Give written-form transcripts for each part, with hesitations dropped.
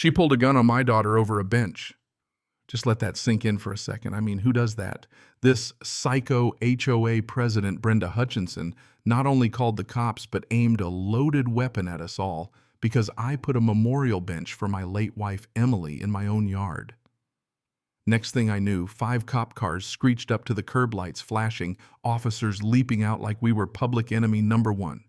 She pulled a gun on my daughter over a bench. Just let that sink in for a second. I mean, who does that? This psycho HOA president, Brenda Hutchinson, not only called the cops but aimed a loaded weapon at us all because I put a memorial bench for my late wife Emily in my own yard. Next thing I knew, 5 cop cars screeched up to the curb lights flashing, officers leaping out like we were public enemy number 1.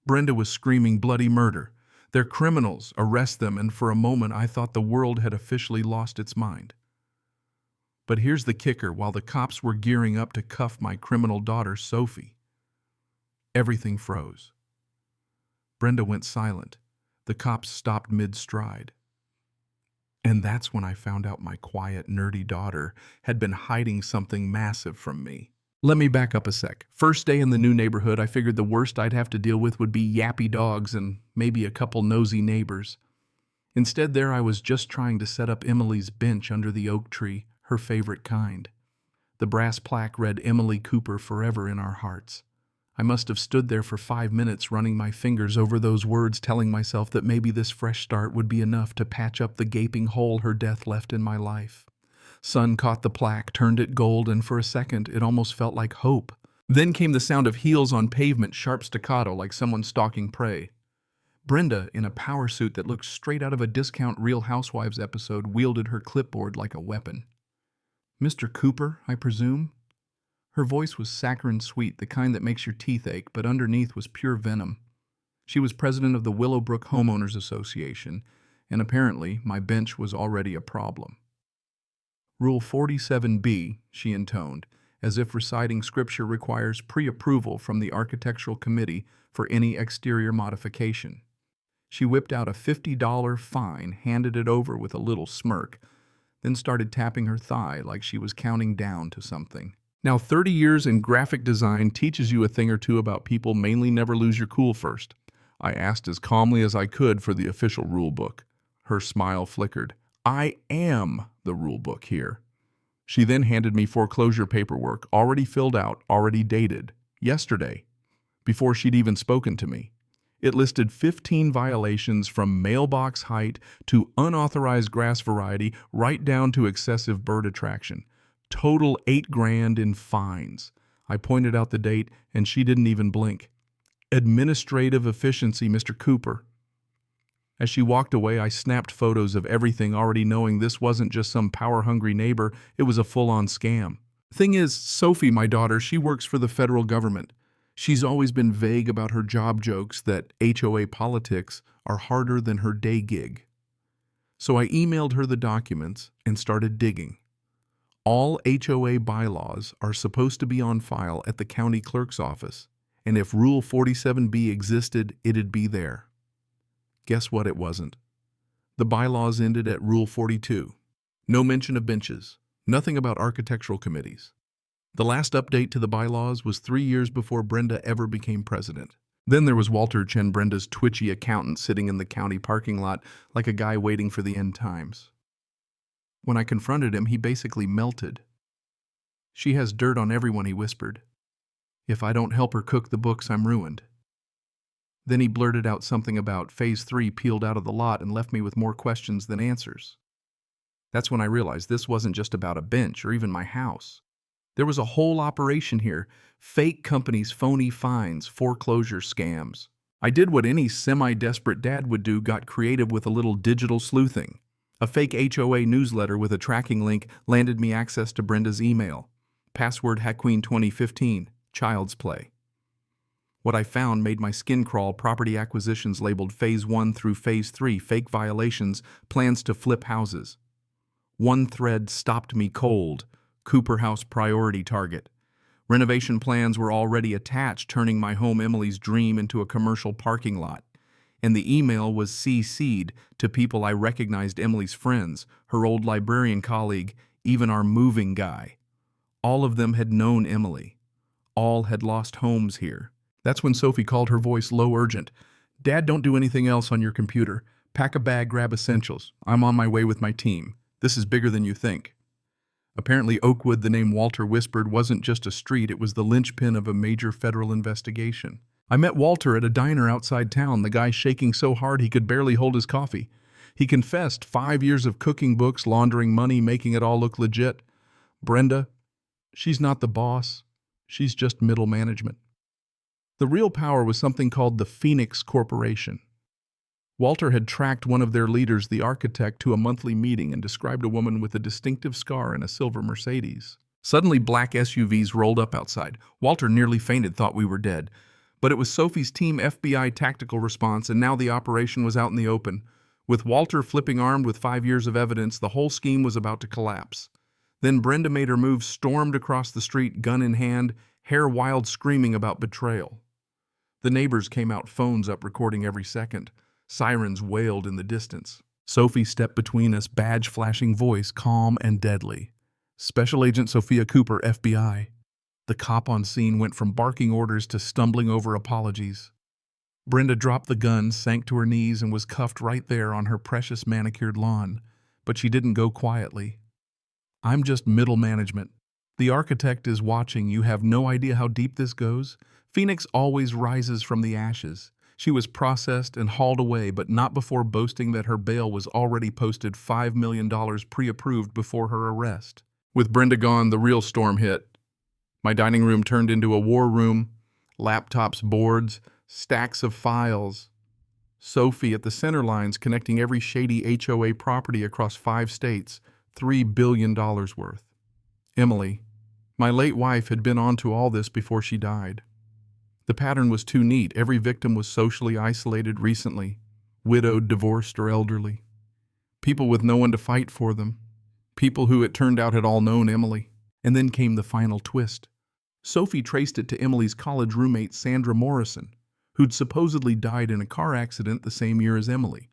Brenda was screaming bloody murder. They're criminals, arrest them, and for a moment I thought the world had officially lost its mind. But here's the kicker: while the cops were gearing up to cuff my criminal daughter, Sophie, everything froze. Brenda went silent. The cops stopped mid-stride. And that's when I found out my quiet, nerdy daughter had been hiding something massive from me. Let me back up a sec. First day in the new neighborhood, I figured the worst I'd have to deal with would be yappy dogs and maybe a couple nosy neighbors. Instead, there I was just trying to set up Emily's bench under the oak tree, her favorite kind. The brass plaque read Emily Cooper forever in our hearts. I must have stood there for 5 minutes running my fingers over those words, telling myself that maybe this fresh start would be enough to patch up the gaping hole her death left in my life. Sun caught the plaque, turned it gold, and for a second it almost felt like hope. Then came the sound of heels on pavement, sharp staccato like someone stalking prey. Brenda, in a power suit that looked straight out of a discount Real Housewives episode, wielded her clipboard like a weapon. "Mr. Cooper, I presume?" Her voice was saccharine sweet, the kind that makes your teeth ache, but underneath was pure venom. She was president of the Willowbrook Homeowners Association, and apparently my bench was already a problem. "Rule 47B, she intoned, as if reciting scripture requires pre-approval from the Architectural Committee for any exterior modification. She whipped out a $50 fine, handed it over with a little smirk, then started tapping her thigh like she was counting down to something. Now, 30 years in graphic design teaches you a thing or two about people mainly never lose your cool first. I asked as calmly as I could for the official rule book. Her smile flickered. I am the rule book here. She then handed me foreclosure paperwork, already filled out, already dated, yesterday, before she'd even spoken to me. It listed 15 violations from mailbox height to unauthorized grass variety right down to excessive bird attraction. Total $8,000 in fines. I pointed out the date, and she didn't even blink. Administrative efficiency, Mr. Cooper. As she walked away, I snapped photos of everything, already knowing this wasn't just some power-hungry neighbor, it was a full-on scam. Thing is, Sophie, my daughter, she works for the federal government. She's always been vague about her job jokes that HOA politics are harder than her day gig. So I emailed her the documents and started digging. All HOA bylaws are supposed to be on file at the county clerk's office, and if Rule 47B existed, it'd be there. Guess what it wasn't? The bylaws ended at Rule 42. No mention of benches, nothing about architectural committees. The last update to the bylaws was 3 years before Brenda ever became president. Then there was Walter Chen, Brenda's twitchy accountant, sitting in the county parking lot like a guy waiting for the end times. When I confronted him, he basically melted. "She has dirt on everyone," he whispered. "If I don't help her cook the books, I'm ruined." Then he blurted out something about Phase 3 peeled out of the lot and left me with more questions than answers. That's when I realized this wasn't just about a bench or even my house. There was a whole operation here. Fake companies, phony fines, foreclosure scams. I did what any semi-desperate dad would do, got creative with a little digital sleuthing. A fake HOA newsletter with a tracking link landed me access to Brenda's email. Password Haqueen 2015, child's play. What I found made my skin crawl. Property acquisitions labeled Phase 1 through Phase 3, fake violations, plans to flip houses. One thread stopped me cold. Cooper House priority target. Renovation plans were already attached, turning my home Emily's dream into a commercial parking lot. And the email was CC'd to people I recognized: Emily's friends, her old librarian colleague, even our moving guy. All of them had known Emily. All had lost homes here. That's when Sophie called, her voice low, urgent. "Dad, don't do anything else on your computer. Pack a bag, grab essentials. I'm on my way with my team. This is bigger than you think." Apparently Oakwood, the name Walter whispered, wasn't just a street, it was the linchpin of a major federal investigation. I met Walter at a diner outside town, the guy shaking so hard he could barely hold his coffee. He confessed 5 years of cooking books, laundering money, making it all look legit. Brenda, she's not the boss. She's just middle management. The real power was something called the Phoenix Corporation. Walter had tracked one of their leaders, the architect, to a monthly meeting and described a woman with a distinctive scar in a silver Mercedes. Suddenly, black SUVs rolled up outside. Walter nearly fainted, thought we were dead. But it was Sophie's team FBI tactical response, and now the operation was out in the open. With Walter flipping armed with 5 years of evidence, the whole scheme was about to collapse. Then Brenda made her move, stormed across the street, gun in hand, hair wild, screaming about betrayal. The neighbors came out, phones up, recording every second. Sirens wailed in the distance. Sophie stepped between us, badge-flashing voice, calm and deadly. Special Agent Sophia Cooper, FBI. The cop on scene went from barking orders to stumbling over apologies. Brenda dropped the gun, sank to her knees, and was cuffed right there on her precious manicured lawn. But she didn't go quietly. I'm just middle management. The architect is watching. You have no idea how deep this goes. Phoenix always rises from the ashes. She was processed and hauled away, but not before boasting that her bail was already posted $5 million pre-approved before her arrest. With Brenda gone, the real storm hit. My dining room turned into a war room, laptops, boards, stacks of files. Sophie at the center lines connecting every shady HOA property across 5 states, $3 billion worth. Emily, my late wife, had been onto all this before she died. The pattern was too neat. Every victim was socially isolated recently, widowed, divorced, or elderly. People with no one to fight for them. People who, it turned out, had all known Emily. And then came the final twist. Sophie traced it to Emily's college roommate, Sandra Morrison, who'd supposedly died in a car accident the same year as Emily.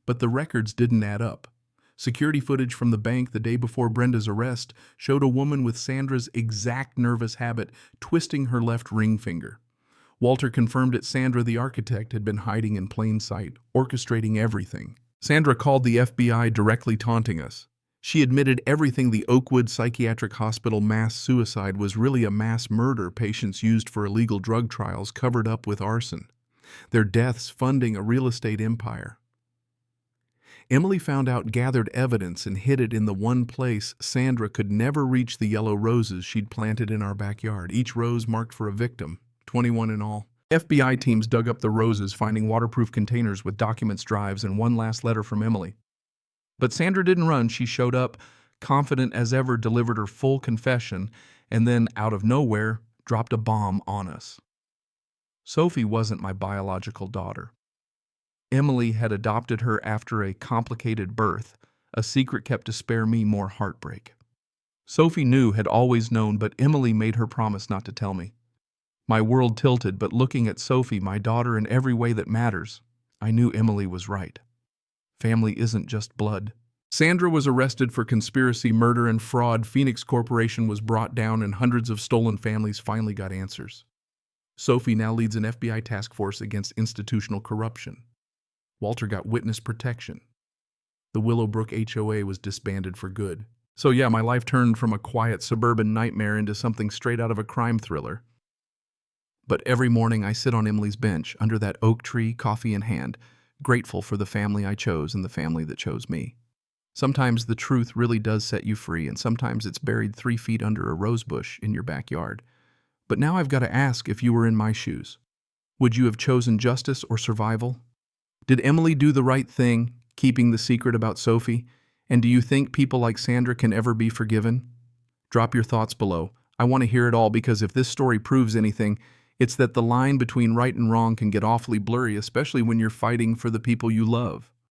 But the records didn't add up. Security footage from the bank the day before Brenda's arrest showed a woman with Sandra's exact nervous habit twisting her left ring finger. Walter confirmed it. Sandra, the architect, had been hiding in plain sight, orchestrating everything. Sandra called the FBI directly, taunting us. She admitted everything. The Oakwood Psychiatric Hospital mass suicide was really a mass murder patients used for illegal drug trials covered up with arson. Their deaths funding a real estate empire. Emily found out, gathered evidence, and hid it in the one place Sandra could never reach: the yellow roses she'd planted in our backyard, each rose marked for a victim, 21 in all. FBI teams dug up the roses, finding waterproof containers with documents, drives, and one last letter from Emily. But Sandra didn't run. She showed up, confident as ever, delivered her full confession, and then, out of nowhere, dropped a bomb on us. Sophie wasn't my biological daughter. Emily had adopted her after a complicated birth, a secret kept to spare me more heartbreak. Sophie knew, had always known, but Emily made her promise not to tell me. My world tilted, but looking at Sophie, my daughter, in every way that matters, I knew Emily was right. Family isn't just blood. Sandra was arrested for conspiracy, murder, and fraud. Phoenix Corporation was brought down, and hundreds of stolen families finally got answers. Sophie now leads an FBI task force against institutional corruption. Walter got witness protection. The Willowbrook HOA was disbanded for good. So yeah, my life turned from a quiet suburban nightmare into something straight out of a crime thriller. But every morning I sit on Emily's bench, under that oak tree, coffee in hand, grateful for the family I chose and the family that chose me. Sometimes the truth really does set you free, and sometimes it's buried 3 feet under a rose bush in your backyard. But now I've got to ask, if you were in my shoes, would you have chosen justice or survival? Did Emily do the right thing, keeping the secret about Sophie? And do you think people like Sandra can ever be forgiven? Drop your thoughts below. I want to hear it all, because if this story proves anything, it's that the line between right and wrong can get awfully blurry, especially when you're fighting for the people you love.